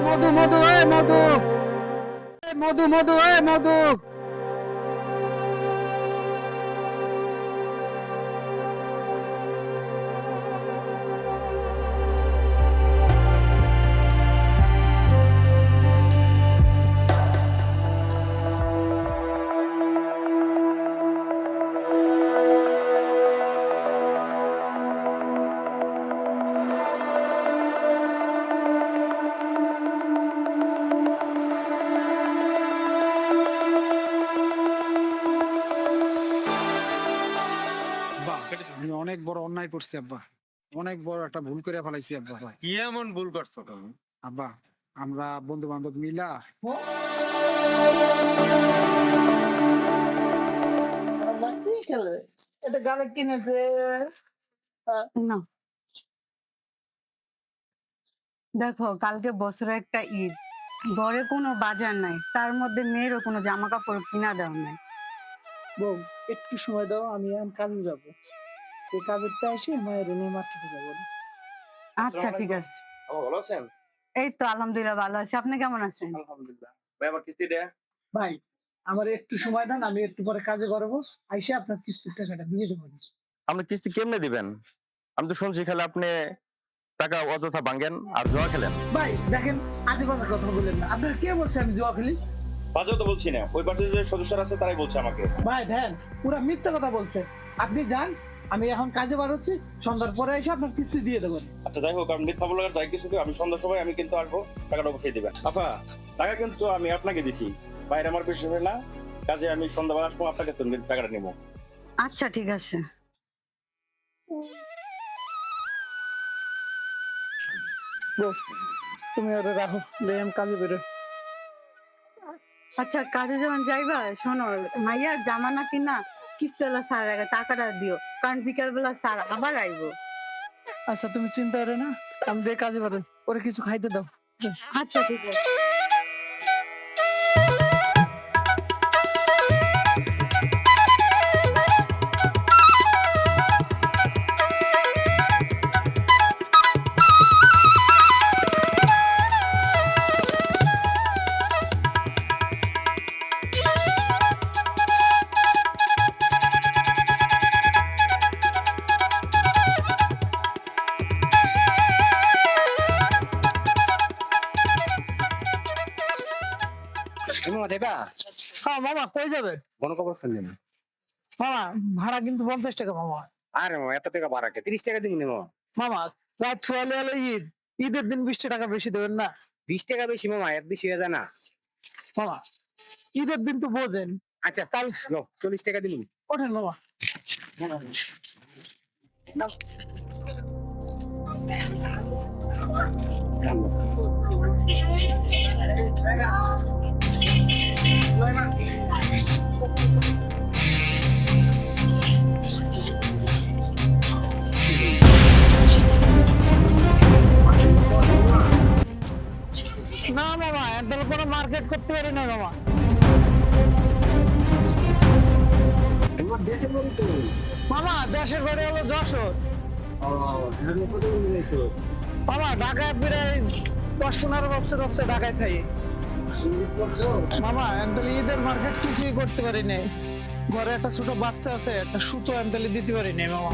মধু মধু এ মধু মধু মধু এ মধু। আব্বা, আমি অনেক বড় অন্যায় করছি আব্বা, অনেক বড় একটা ভুল করে ফেলাইছি আব্বা। ভাই কি এমন ভুল করছো তুমি? আব্বা, আমরা বন্ধু বান্ধব মিলা এটা গালে কিনেছে না দেখো, কালকে বছরে একটা ঈদ, ঘরে কোনো বাজার নাই, তার মধ্যে মেয়েরও কোনো জামা কাপড় কিনা দেওয়া নাই। বউ, একটু সময় দাও, আমি এখন কাজে যাব। সে কাজেরটা এসে মায়ের নিয়ে মার্কেটে যাবো। আচ্ছা ঠিক আছে। ভালো আছেন? এই তো আলহামদুলিল্লাহ ভালো আছি, আপনি কেমন আছেন? আলহামদুলিল্লাহ। ভাই আমার কিস্তি দেয়া। ভাই, আমার একটু সময় দেন, আমি একটু পরে কাজে করবো, আইসে আপনার কিস্তির টাকাটা দিয়ে দেবো। আপনি কিস্তি কেমনে দিবেন? আমি তো শুনছি খালি আপনি টাকা অযথা ভাঙেন আর জুয়া খেলেন। ভাই দেখেন, আজে বাজে কথা বললেন না। আপনার কে বলছে আমি জুয়া খেলি? বাজেও তো বলছি না, ওই পার্টির যে সদস্যরা আছে তারাই বলছে আমাকে। ভাই দেন, পুরো মিথ্যা কথা বলছে। আপনি যান, আমি এখন কাজে বার হচ্ছি, সন্ধ্যার পরে এসে আপনার কিস্তি দিয়ে দেবেন। আচ্ছা যাই হোক, আমি মিথ্যা বলার যাই কিছু আমি সন্ধ্যার সময় আমি কিন্তু আসবো, টাকাটা অবশ্যই দিবেন। আফা, টাকা কিন্তু আমি আপনাকে দিছি, বাইরে আমার বেশি হয় না, কাজে আমি সন্ধ্যাবেলা আসবো, আপনাকে তো টাকাটা নিবো। আচ্ছা ঠিক আছে। বউ, তুমি ওটা রাখো, দেখ আমি কাজে বেরো। আচ্ছা কাজে যখন যাইবা, শোনো, মাইয়ার জামা না কিনা কিস্তিওয়ালা স্যার আগে টাকাটা দিও, কারণ বিকাল বেলা স্যার আবার আইবো। আচ্ছা তুমি চিন্তা করো না, আমি দেখ কাজে বেরো, ওরে কিছু খাইতে দাও। আচ্ছা ঠিক আছে। হ্যাঁ মামা, কই যাবে? গণকবর ফেললি না। মামা, ভাড়া কিন্তু 50 টাকা মামা। আরে মামা, এত টাকা ভাড়া কে? 30 টাকা দিবি না মামা। মামা, রাত ফুয়ালে হলো ঈদ, ঈদের দিন 20 টাকা বেশি দেবেন না? 20 টাকা বেশি মামা, এত বেশি হয়ে যায় না। মামা, ঈদের দিন তো বোঝেন। আচ্ছা তাহলে 40 টাকা দিবি। ওঠেন মামা। না মামা, একদম কোনো মার্কেট করতে পারি না মামা। তোমার দেশের বাড়ি তো? মামা, দেশের বাড়ি হলো যশোর। মামা, ঢাকায় প্রায় 10-15 বছর হচ্ছে ঢাকায় থাকি। মামা, একদম ঈদের মার্কেট কিছুই করতে পারি নাই। ঘরে একটা ছোট বাচ্চা আছে, একটা সুতো একদম দিতে পারি নাই মামা।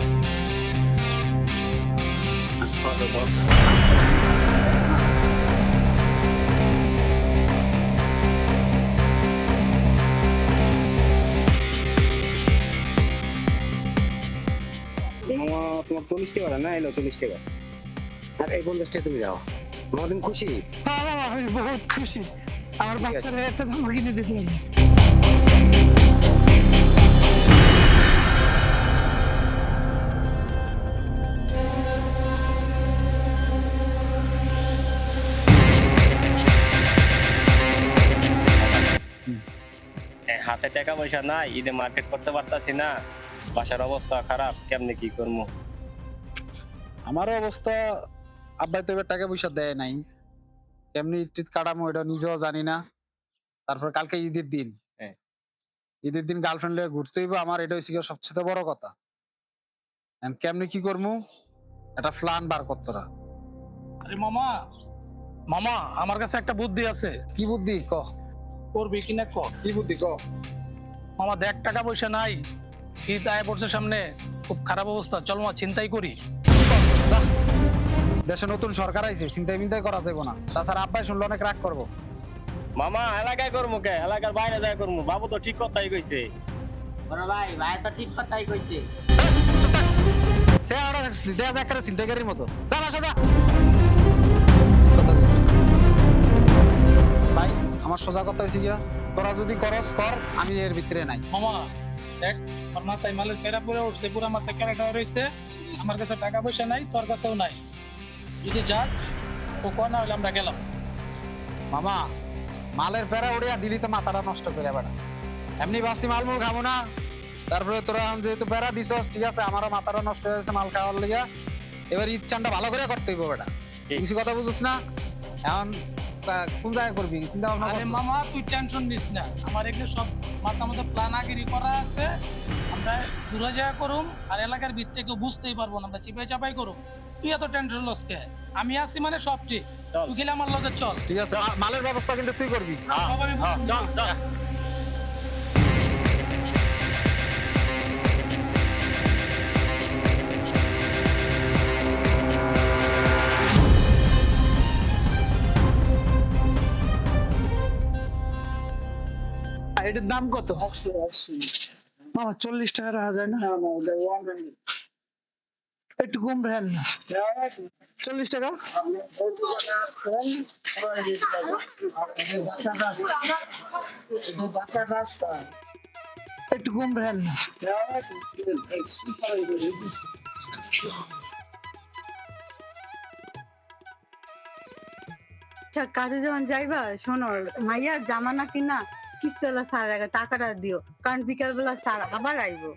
মামা তোমার 40 টাকা না, এলো 40 টাকা। আর এই 50 টাকা তুমি দাও। মামা তুমি খুশি? হ্যাঁ মামা, আমি বহুত খুশি। আমার বাচ্চারা একটা জামা কিনে দিতে হবে। হাতে টাকা পয়সা নাই, ঈদে মার্কেট করতে পারতাছি না, বাসার অবস্থা খারাপ, কেমনে কি করবো? আমারও অবস্থা, আব্বাই তো এবার টাকা পয়সা দেয় নাই, কেমনি ঈদ কাটামো এটা নিজেও জানি না। তারপর কালকে ঈদের দিন, হ্যাঁ। ঈদের দিন গার্লফ্রেন্ড লয়ে ঘুরতে হইব, আমার এটা হচ্ছে গিয়ে সবচেয়ে বড় কথা। কেমনি কি করবো, একটা প্ল্যান বার করতো না। আরে মামা, মামা আমার কাছে একটা বুদ্ধি আছে। কি বুদ্ধি ক? করবি কিনা ক। কি বুদ্ধি ক? মামা দেখ টাকা পয়সা নাই, ঈদ আয় পড়ছে সামনে, খুব খারাপ অবস্থা, চল মা ছিনতাই করি। যা। দেশে নতুন সরকার আইছে, চিন্তাই মিন্তাই করা যাবে না। তাছাড়া আব্বাই শুনলে অনেক রাগ করবো। মামা এলাকায় করবো কে, এলাকার বাইরে যায় করবো, বাবু তো ঠিক কথাই কইছে। সে আড়া দেয়া যা করে চিন্তাইকারীর মতো। যা বাসা যা। ভাই আমার সোজা কথা হয়েছে গিয়া, তোরা যদি করস কর, আমি এর ভিতরে নাই। মামা দেখ, আমার মাথায় মালের পেরা পরে উঠছে, পুরো মাথায় ক্যারেটা রয়েছে, আমার কাছে টাকা পয়সা নাই, তোর কাছেও নাই। যদি যাস তো ক, না হলে আমরা গেলাম। মামা মালের পেরা উড়িয়া দিলি তো মাথাটা নষ্ট করে বেড়া। এমনি বাসি মাল মুল খাবো না, তারপরে তোরা এখন যেহেতু পেরা দিছস, ঠিক আছে, আমারও মাথাটা নষ্ট হয়েছে মাল খাওয়ার লিগা। এবার ইচ্ছানটা ভালো করে করতে হইব বেটা। কিছু কথা বুঝছিস না? এখন কোন জায়গায় করবি চিন্তা ভাবনা আরে করছিস? মামা তুই টেনশন নিস না, আমার এগুলো সব মাথা মতো প্ল্যান আগেরই করা আছে। আমরা দূরে জায়গা করুম, আর এলাকার ভিতরে কেউ বুঝতেই পারবো না, আমরা চিপাই চাপাই করুম। তুই এত টেনশন লস কে? আমি আছি মানে সব ঠিক। তুই গেলে আমার লগে চল। ঠিক আছে, মালের ব্যবস্থা কিন্তু তুই করবি। সব আমি বুঝবো। চল চল। এটার দাম কত? মামা 40 টাকা রাখা যায় না? একটু কম রাখেন না। 40 টাকা? একটু কম রাখেন না। আচ্ছা কাজে যখন যাইবা শোনো, মাইয়ার জামা না কিনা কিস্তিওয়ালা স্যার আগে টাকাটা দিও, কারণ বিকাল বেলা স্যার আবার আইবো।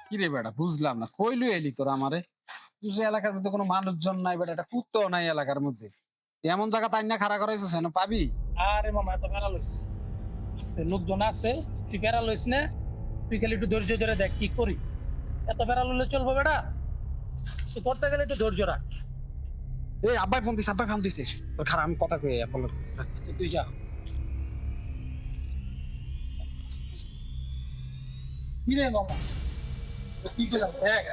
কি রে বেটা, বুঝলাম না, কইলু এলি তোরা আমারে? তুই যে এলাকার মধ্যে কোনো মানুষজন নাই বেটা, একটা কুত্তাও নাই এলাকার মধ্যে, এমন জায়গা তাই না খাড়া করাইছিস না পাবি? আরে মামা এত বেড়া লইস আছে, লোকজন আছে, তুই বেড়া লইস না। তুই খালি একটু ধৈর্য ধরে দেখ কি করি। এত বেড়া লইলে চলবো বেটা? কিছু করতে গেলে একটু ধৈর্য রাখ। এই আব্বাই ফোন দিস, আব্বাই ফোন দিছিস, তোর খারাপ আমি কথা কই এখন। আচ্ছা, তুই যা। কি রে মামা, কি করলাম দেখ।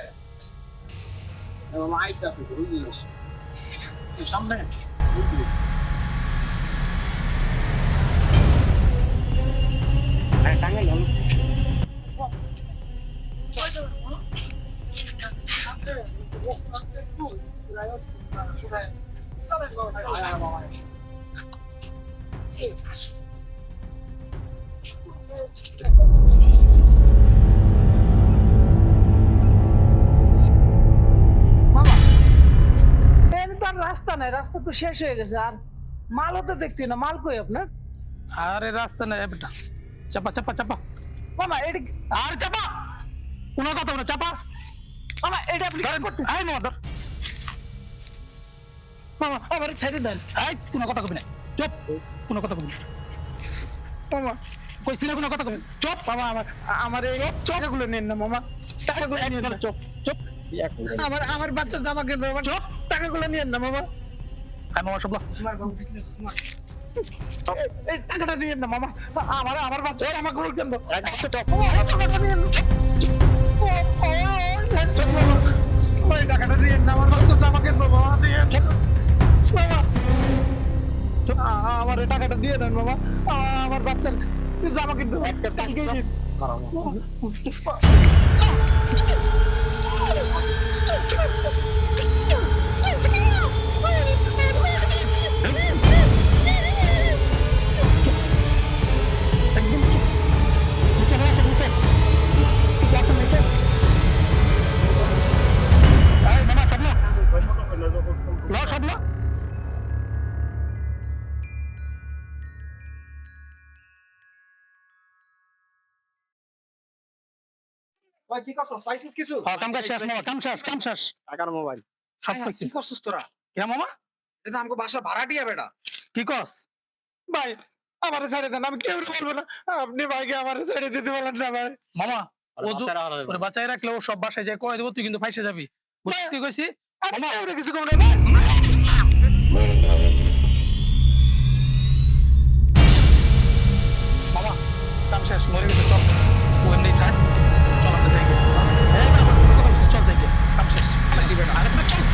সামনে মামা এর তো আর রাস্তা নাই, রাস্তা তো শেষ হয়ে গেছে, আর মালও তো দেখতে না। মাল কই আপনার? আরে রাস্তা নাই বেটা, চাপা চাপা চাপা। মামা এটা আর চাপা, কোনো কথা না, চাপা। মামা এটা আপনি কি করতেছেন? আই মামা ধর। মামা আমার ছেড়ে দেন। আই কোনো কথা কবি না, চুপ। কোনো কথা কবি না, মামা কইছি না কোনো কথা কবি না, চুপ। মামা আমার এই টাকাগুলো নেন না মামা, টাকাগুলো নিয়েন না। চুপ চুপ। আমার বাচ্চা জামা কিনবো মামা, টাকাগুলো নিয়েন না মামা। আই মামা সবলা। এই টাকাটা নিয়েন না মামা, আমার বাচ্চা জামা গুলো কিনবো। চুপ। টাকাটা নিয়েন না। ওই টাকাটা নিয়েন না, আমার বাচ্চা জামা কিনবো মামা, দিয়েন মামা। আমার এই টাকাটা দিয়ে দেন মামা, আমার বাচ্চার জামা কিনতে হবে। কালকে আই মামা সবলা, ল সবলা। ওই কি করছস পাইছিস কিছু কাম কাজ শেষ মামা, কাম শেষ টাকার মোবাইল। সব কি পাইছি। করছস তোরা কে মামা এটা আমাকে বাসা ভাড়া দিয়া বেটা কি কস? ভাই আমারে ছেড়ে দেন আমি কেউ বলবো না আপনি ভাইকে আমারে ছেড়ে দিতে বলেন না ভাই মামা ওরে বাঁচায় রাখলে ও সব বাসায় যায় কয়ে দেবো, তুই কিন্তু ফাইসে যাবি। বুঝছিস কি কইছি? আমি কেউ কিছু করবো না মামা কাম শেষ, মরে গেছে, চল। ও এমনি থাক, চল আমরা যাই গিয়ে। এই বেটা, আমার কথা বলছিস, চল যাই গিয়ে, কাম শেষ। আরে বেটা, চল।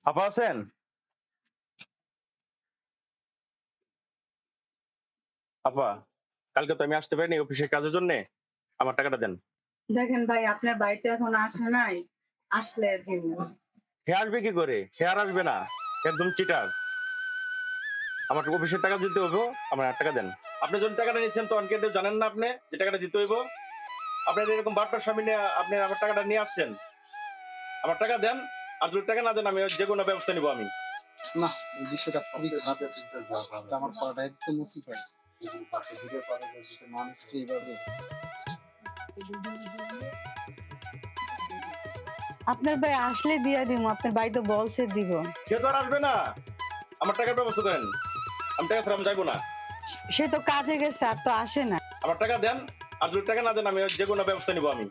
আপা আছেন? আপা, কালকে তো আমি আসতে পারিনি অফিসের কাজের জন্য, আমার টাকাটা দেন। দেখেন ভাই, আপনার বাড়িতে এখন আসে নাই, আসলে দিন। হে আসবে কি করে? হে আর আসবে না, একদম চিটার। আমার অফিসের টাকা দিতে হইব, আমার 8 টাকা দেন। আপনি যখন টাকাটা নিয়েছেন তখন কিন্তু জানেন না আপনি যে টাকাটা দিতে হইব? আপনার এরকম বাটপার স্বামী নিয়ে আপনি আমার টাকাটা নিয়ে আসছেন। আমার টাকা দেন, আর যদি টাকা না দেন আমি যে কোনো ব্যবস্থা নিব আমি। না এই বিষয়টা খুবই খারাপ এটা আমার করাটা একদম উচিত হয় মানুষকে এইভাবে আপনার ভাই আসলে দিয়া দিব, আপনার ভাই তো বলছে দিব। সে তো আর আসবে না, আমার টাকার ব্যবস্থা করেন। আমি টাকা ছাড়া আমি যাইবো না। সে তো কাজে গেছে, আর তো আসে না। আমার টাকা দেন, আর যদি টাকা না দেন আমি যে কোনো ব্যবস্থা নিব আমি।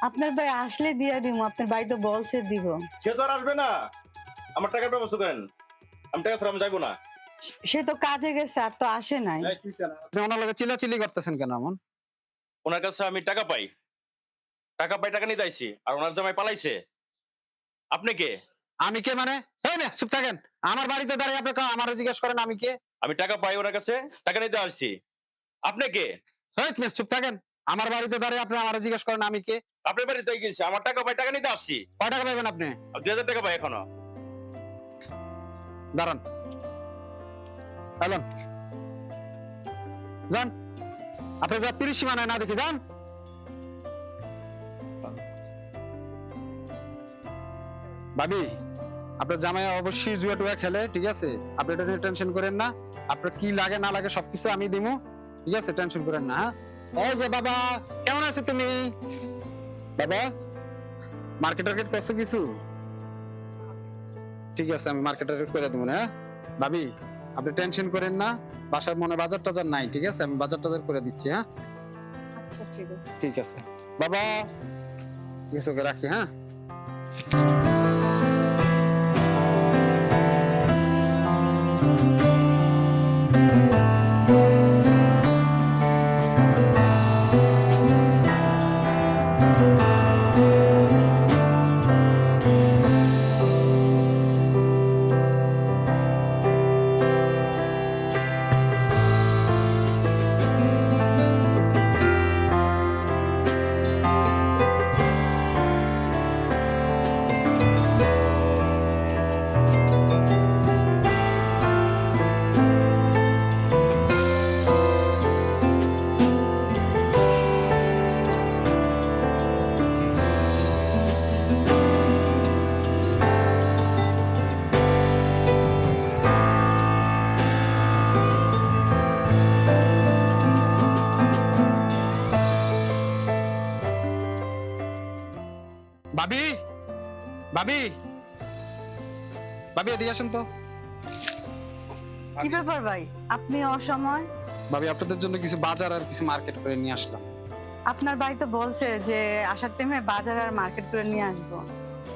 আপনার ভাই আসলে দিয়া দিব, আপনার ভাই তো বলছে দিব। সে তো আর আসবে না, আমার টাকার ব্যবস্থা করেন। আমি টাকা ছাড়া আমি যাইবো না। সে তো কাজে গেছে, আর তো আসে নাই। আপনি ওনার লগে চিল্লাচিল্লি করতেছেন কেন এমন ওনার কাছে আমি টাকা পাই, টাকা নিতে আইছি, আর ওনার জামাই পালাইছে। আপনি কে? আমি কে মানে এই না চুপ থাকেন আমার বাড়িতে দাঁড়িয়ে আপনি আমারে জিজ্ঞেস করেন আমি কে আমি টাকা পাই ওনার কাছে, টাকা নিতে আসছি। আপনি কে? এই মিয়া, চুপ থাকেন আমার বাড়িতে দাঁড়িয়ে আপনি আমারে জিজ্ঞেস করেন আমি কে আপনার বাড়িতে গেছি, আমার টাকা পাই, টাকা নিতে আসছি। কয় টাকা পাইবেন আপনি 2000 টাকা পাই এখনো। দাঁড়ান এলেন যান আপনি যা 30 সীমানায় না দেখি যান ভাবি আপনার জামাই অবশ্যই জুয়া টুয়া খেলে ঠিক আছে আপনি এটা নিয়ে টেনশন করেন না আপনার কি লাগে না লাগে সবকিছু আমি দিমু ঠিক আছে টেনশন করেন না হ্যাঁ এই যে বাবা কেমন আছো তুমি বাবা মার্কেট করছো কিছু ঠিক আছে আমি মার্কেট করে দেবো না হ্যাঁ ভাবি আপনি টেনশন করেন না বাসার মনে বাজার টাজার নাই ঠিক আছে আমি বাজার টাজার করে দিচ্ছি হ্যাঁ আচ্ছা ঠিক আছে। ঠিক আছে বাবা কিছুকে রাখি হ্যাঁ ভাবি ভাবি ভাবি এদিকে আসেন তো কি ব্যাপার ভাই, আপনি অসময়? ভাবি আপনাদের জন্য কিছু বাজার আর কিছু মার্কেট করে নিয়ে আসলাম আপনার ভাই তো বলছে যে আসার টাইমে বাজার আর মার্কেট করে নিয়ে আসবো।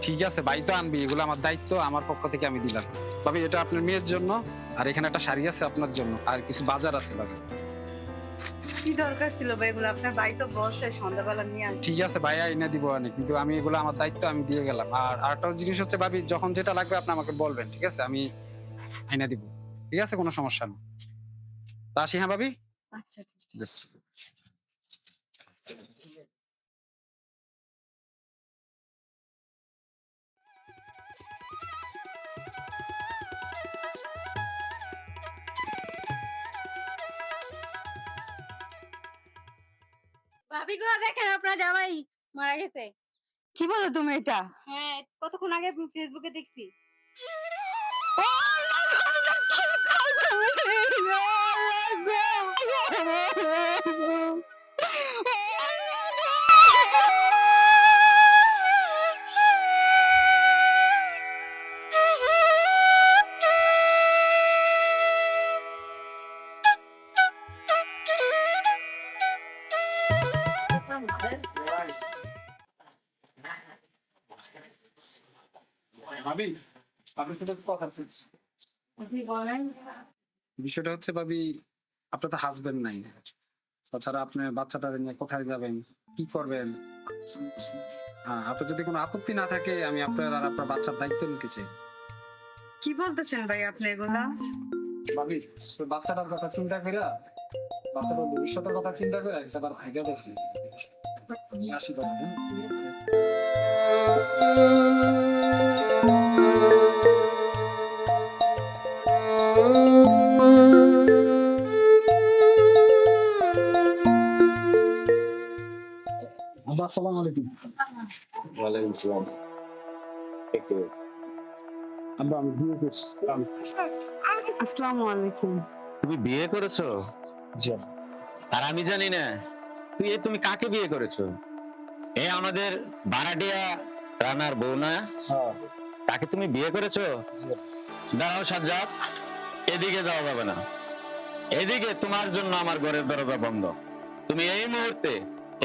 ঠিক আছে ভাই তো আনবি এগুলো আমার দায়িত্ব আমার পক্ষ থেকে আমি দিলাম ভাবি এটা আপনার মেয়ের জন্য আর এখানে একটা শাড়ি আছে আপনার জন্য আর কিছু বাজার আছে ভাবি কি দরকার ছিল ভাই এগুলো? আপনার ভাই তো বলছে সন্ধ্যাবেলা নিয়ে আসবো। ঠিক আছে ভাইয়া এনে দিব অনেক কিন্তু আমি এগুলো আমার দায়িত্ব আমি দিয়ে গেলাম আর আরেকটা জিনিস হচ্ছে ভাবি যখন যেটা লাগবে আপনি আমাকে বলবেন ঠিক আছে আমি এনে দিব ঠিক আছে কোনো সমস্যা নেই তা আসি হ্যাঁ ভাবি আচ্ছা ঠিক আছে ভাবি গো দেখেন আপনার জামাই মারা গেছে। কি বলো তুমি এটা? হ্যাঁ কতক্ষণ আগে ফেসবুকে দেখছি। ভাবি আপনি তো কথা বলছি। বিষয়টা হচ্ছে ভাবি, আপনার তো হাজবেন্ড নাই, তাছাড়া আপনি বাচ্চাটা নিয়ে কোথায় যাবেন, কি করবেন? হ্যাঁ, আপনার যদি কোনো আপত্তি না থাকে আমি আপনার আর আপনার বাচ্চার দায়িত্ব নিতেছি। কি বলতেছেন ভাই আপনি এগুলা? ভাবি বাচ্চাটার কথা চিন্তা করে, বাচ্চাটার ভবিষ্যতের কথা চিন্তা করে একবার ভাইকে দেখি আসি বাবা, হ্যাঁ? আসসালামু আলাইকুম। ওয়ালাইকুম আসসালাম। একটু আব্বা আমি বিয়ে করছি। আসসালামু আলাইকুম। তুমি বিয়ে করেছো? জি। আর আমি জানি না তুমি কাকে বিয়ে করেছো? এ আমাদের ভাড়াটিয়া রানার বউ না? হ্যাঁ। তাকে তুমি বিয়ে করেছো? দাঁড়াও সাজ্জাদ, এদিকে যাওয়া যাবে না। এদিকে তোমার জন্য আমার ঘরের দরজা বন্ধ। তুমি এই মুহূর্তে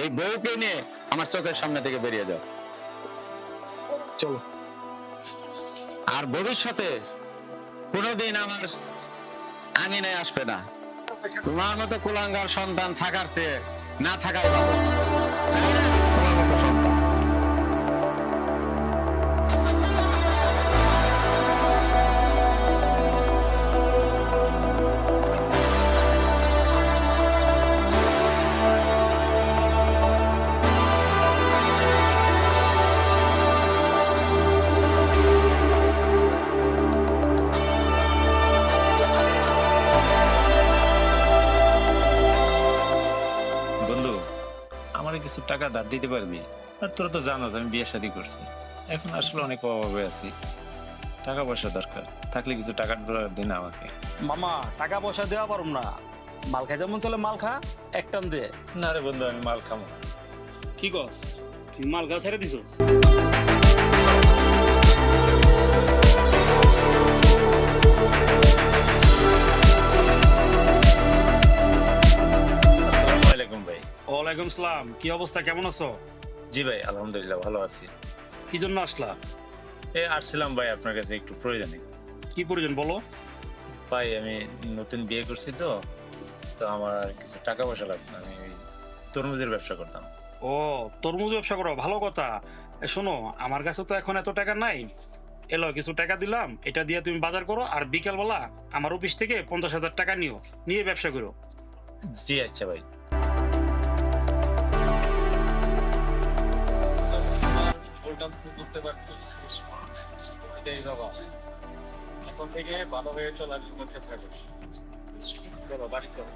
এই বউকে নিয়ে আমার চোখের সামনে থেকে বেরিয়ে যাও। চলো। আর ভবিষ্যতে কোনোদিন আমার আঙিনায় আসবে না। তোমার মতো কুলাঙ্গার সন্তান থাকার চেয়ে না থাকাই ভালো। চাই না তোমার মতো সন্তান। বন্ধু, আমারে কিছু টাকা ধার দিতে পারবি? আর তোরা তো জানোস আমি বিয়ে শাদী করছি, এখন আসলে অনেক অভাবে আছি, টাকা পয়সা দরকার, থাকলে কিছু টাকা দিন আমাকে। মামা টাকা পয়সা দেওয়া পারুম না, মাল খাই যেমন চলে মাল খা, এক টান দে। না রে বন্ধু, আমি মাল খামো। কি কস তুই মাল খা ছেড়ে দিছস? আসসালামু আলাইকুম ভাই। ওয়ালাইকুম সালাম, কি অবস্থা, কেমন আছো? জি ভাই, আলহামদুলিল্লাহ ভালো আছি। কি জন্য আসলা? আসছিলাম ভাই আপনার কাছে একটু প্রয়োজনে। কি প্রয়োজন বলো? ভাই আমি নতুন বিয়ে করছি তো তো আমার কিছু টাকা পয়সা লাগবে, আমি তরমুজের ব্যবসা করতাম। ও তরমুজ ব্যবসা করো, ভালো কথা। শোনো, আমার কাছে তো এখন এত টাকা নাই, এলো কিছু টাকা দিলাম, এটা দিয়ে তুমি বাজার করো, আর বিকালবেলা আমার অফিস থেকে 50,000 টাকা নিয়ে ব্যবসা করো। জি আচ্ছা ভাই। এখন থেকে ভালো হয়ে চলার করতে থাকো। চলো বাড়ি চলো।